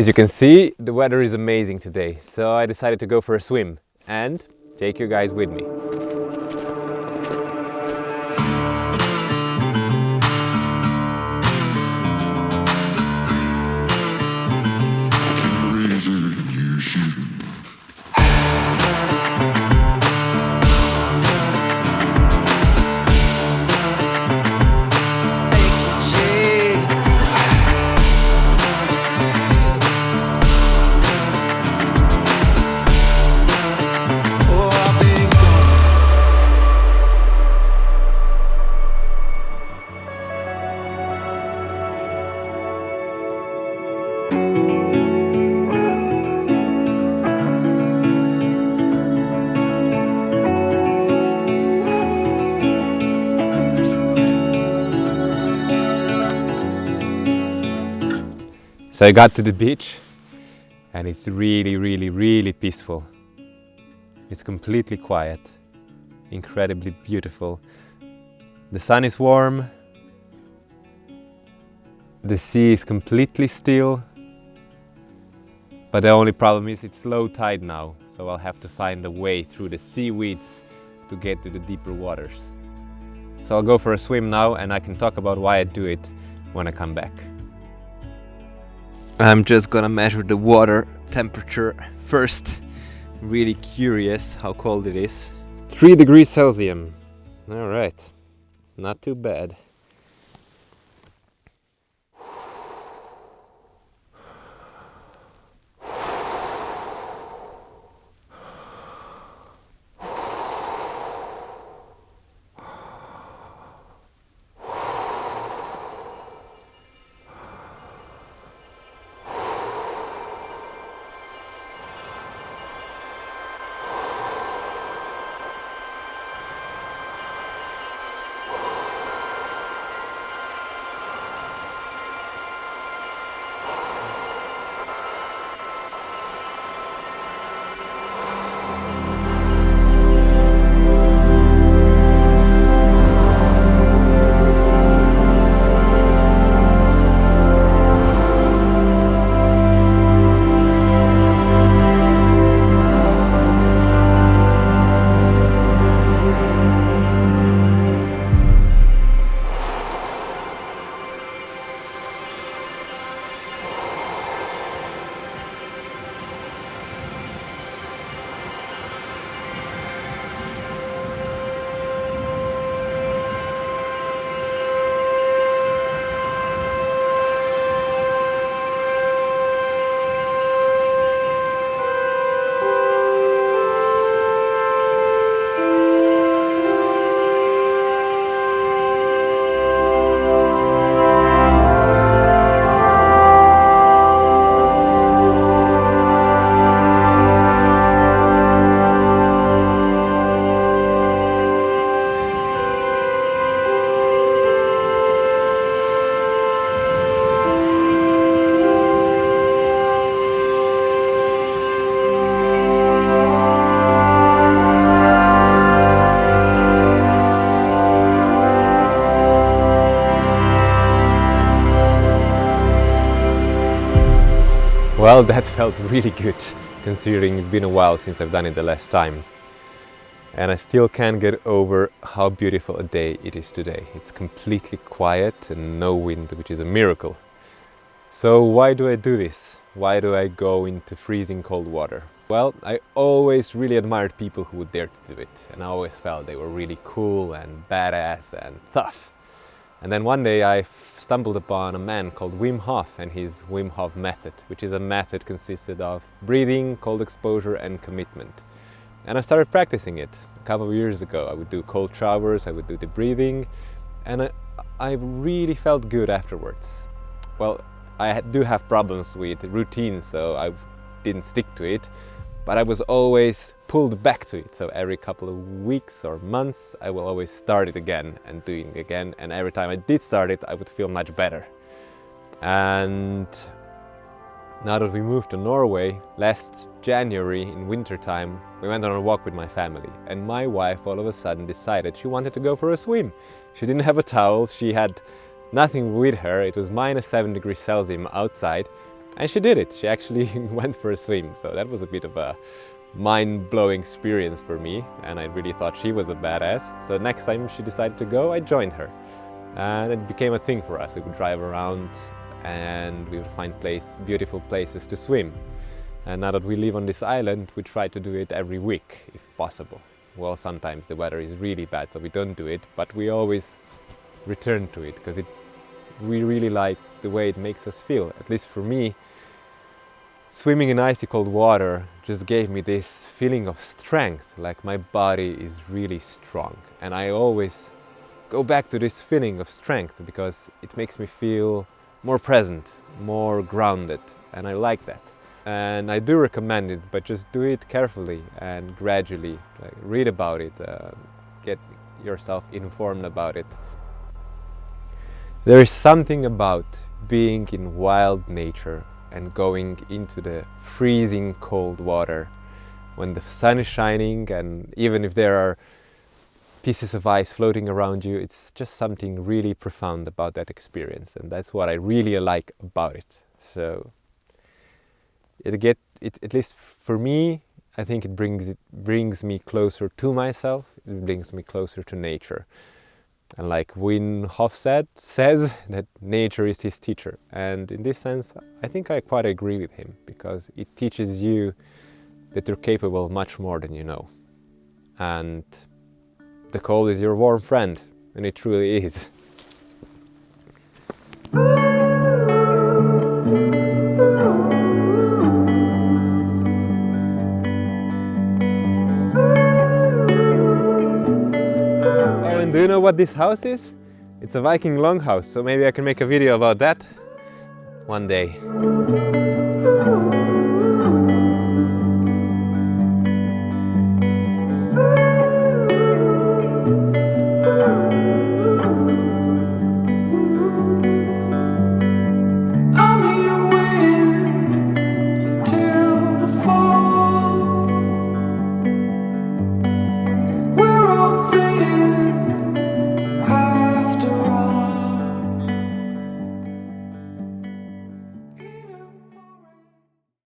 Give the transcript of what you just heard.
As you can see, the weather is amazing today, so I decided to go for a swim and take you guys with me. So I got to the beach and it's really peaceful. It's completely quiet, incredibly beautiful. The sun is warm, the sea is completely still, but the only problem is it's low tide now, so I'll have to find a way through the seaweeds to get to the deeper waters. So I'll go for a swim now and I can talk about why I do it when I come back. I'm just gonna measure the water temperature first. Really curious how cold it is. 3 degrees Celsius. All right, not too bad. Well, that felt really good, considering it's been a while since I've done it the last time. And I still can't get over how beautiful a day it is today. It's completely quiet and no wind, which is a miracle. So why do I do this? Why do I go into freezing cold water? Well, I always really admired people who would dare to do it, and I always felt they were really cool and badass and tough. And then one day I stumbled upon a man called Wim Hof and his Wim Hof Method, which is a method consisted of breathing, cold exposure and commitment. And I started practicing it a couple of years ago. I would do cold showers, I would do the breathing, and I really felt good afterwards. Well, I do have problems with routine, so I didn't stick to it, but I was always pulled back to it. So every couple of weeks or months, I will always start it again and doing it again. And every time I did start it, I would feel much better. And now that we moved to Norway, last January in wintertime, we went on a walk with my family. And my wife all of a sudden decided she wanted to go for a swim. She didn't have a towel, she had nothing with her. It was -7 degrees Celsius outside. And she did it. She actually went for a swim. So that was a bit of a mind-blowing experience for me. And I really thought she was a badass. So next time she decided to go, I joined her. And it became a thing for us. We would drive around and we would find beautiful places to swim. And now that we live on this island, we try to do it every week, if possible. Well, sometimes the weather is really bad, so we don't do it, but we always return to it because we really like the way it makes us feel. At least for me, swimming in icy cold water just gave me this feeling of strength, like my body is really strong. And I always go back to this feeling of strength because it makes me feel more present, more grounded, and I like that. And I do recommend it, but just do it carefully and gradually. Like, read about it, get yourself informed about it. There is something about being in wild nature and going into the freezing cold water when the sun is shining, and even if there are pieces of ice floating around you, it's just something really profound about that experience, and that's what I really like about it. So at least for me, I think it brings me closer to myself. It brings me closer to nature. And like Wim Hof says that nature is his teacher. And in this sense, I think I quite agree with him, because it teaches you that you're capable of much more than you know. And the cold is your warm friend, and it truly is. Do you know what this house is? It's a Viking longhouse, so maybe I can make a video about that one day.